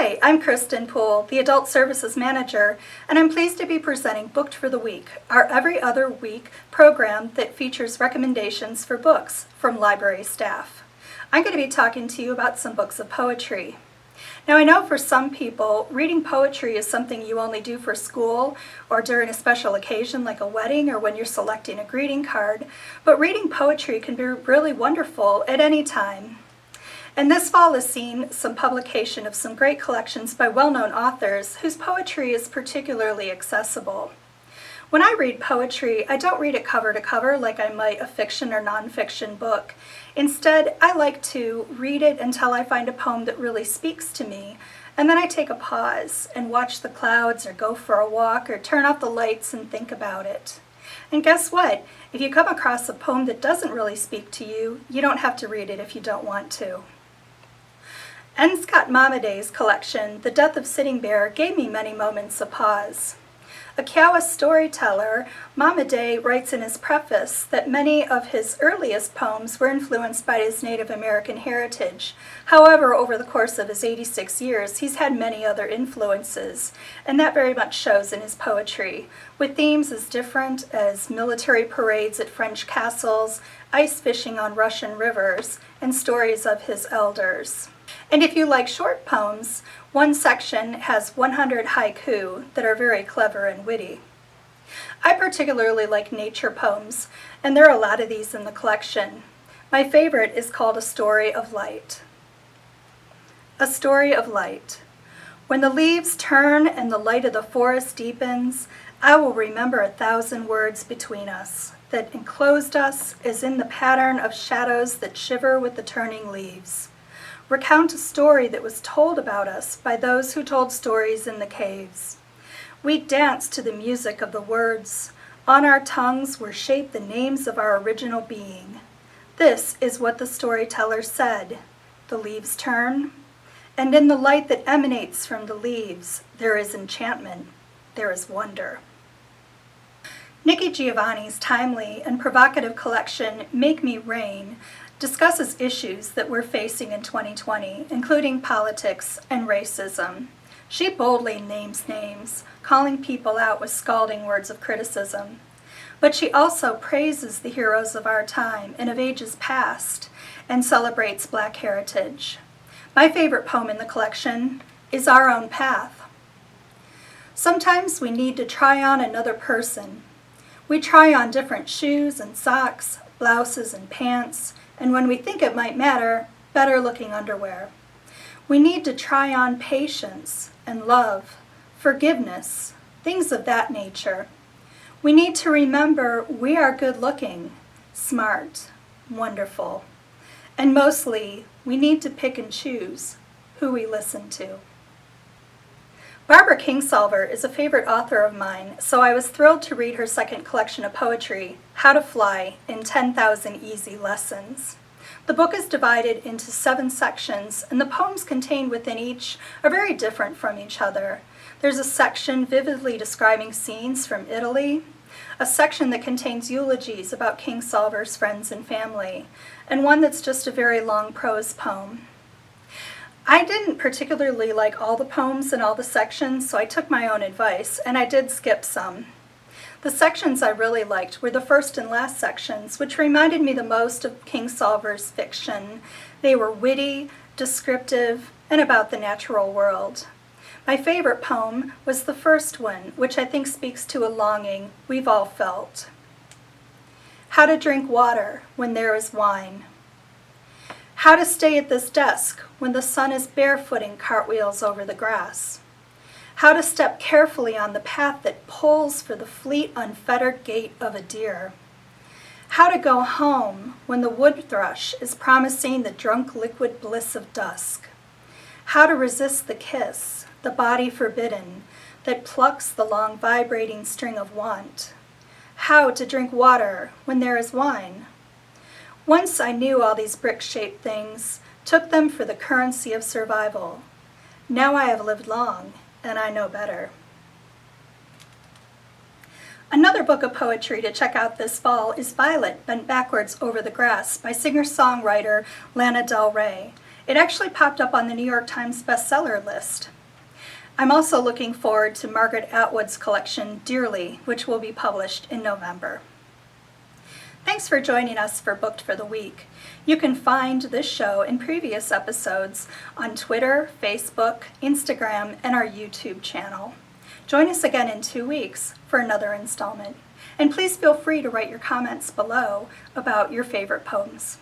Hi, I'm Kristen Poole, the Adult Services Manager, and I'm pleased to be presenting Booked for the Week, our every other week program that features recommendations for books from library staff. I'm going to be talking to you about some books of poetry. Now, I know for some people, reading poetry is something you only do for school or during a special occasion like a wedding or when you're selecting a greeting card, but reading poetry can be really wonderful at any time. And this fall has seen some publication of some great collections by well-known authors whose poetry is particularly accessible. When I read poetry, I don't read it cover to cover like I might a fiction or nonfiction book. Instead, I like to read it until I find a poem that really speaks to me, and then I take a pause and watch the clouds or go for a walk or turn off the lights and think about it. And guess what? If you come across a poem that doesn't really speak to you, you don't have to read it if you don't want to. N. Scott Momaday's collection, The Death of Sitting Bear, gave me many moments of pause. A Kiowa storyteller, Momaday writes in his preface that many of his earliest poems were influenced by his Native American heritage. However, over the course of his 86 years, he's had many other influences, and that very much shows in his poetry, with themes as different as military parades at French castles, ice fishing on Russian rivers, and stories of his elders. And if you like short poems, one section has 100 haiku that are very clever and witty. I particularly like nature poems, and there are a lot of these in the collection. My favorite is called A Story of Light. A Story of Light. When the leaves turn and the light of the forest deepens, I will remember 1,000 words between us that enclosed us as in the pattern of shadows that shiver with the turning leaves. Recount a story that was told about us by those who told stories in the caves. We danced to the music of the words. On our tongues were shaped the names of our original being. This is what the storyteller said. The leaves turn, and in the light that emanates from the leaves, there is enchantment, there is wonder. Nikki Giovanni's timely and provocative collection, Make Me Rain, discusses issues that we're facing in 2020, including politics and racism. She boldly names names, calling people out with scalding words of criticism. But she also praises the heroes of our time and of ages past and celebrates Black heritage. My favorite poem in the collection is Our Own Path. Sometimes we need to try on another person. We try on different shoes and socks, blouses and pants, and when we think it might matter, better looking underwear. We need to try on patience and love, forgiveness, things of that nature. We need to remember we are good looking, smart, wonderful. And mostly, we need to pick and choose who we listen to. Barbara Kingsolver is a favorite author of mine, so I was thrilled to read her second collection of poetry, How to Fly in 10,000 Easy Lessons. The book is divided into 7 sections, and the poems contained within each are very different from each other. There's a section vividly describing scenes from Italy, a section that contains eulogies about Kingsolver's friends and family, and one that's just a very long prose poem. I didn't particularly like all the poems in all the sections, so I took my own advice, and I did skip some. The sections I really liked were the first and last sections, which reminded me the most of Kingsolver's fiction. They were witty, descriptive, and about the natural world. My favorite poem was the first one, which I think speaks to a longing we've all felt. How to drink water when there is wine. How to stay at this desk when the sun is barefooting cartwheels over the grass. How to step carefully on the path that pulls for the fleet, unfettered gait of a deer. How to go home when the wood thrush is promising the drunk liquid bliss of dusk. How to resist the kiss, the body forbidden, that plucks the long vibrating string of want. How to drink water when there is wine. Once I knew all these brick-shaped things, took them for the currency of survival. Now I have lived long, and I know better. Another book of poetry to check out this fall is Violet Bent Backwards Over the Grass by singer-songwriter Lana Del Rey. It actually popped up on the New York Times bestseller list. I'm also looking forward to Margaret Atwood's collection, Dearly, which will be published in November. Thanks for joining us for Booked for the Week. You can find this show and previous episodes on Twitter, Facebook, Instagram, and our YouTube channel. Join us again in 2 weeks for another installment. And please feel free to write your comments below about your favorite poems.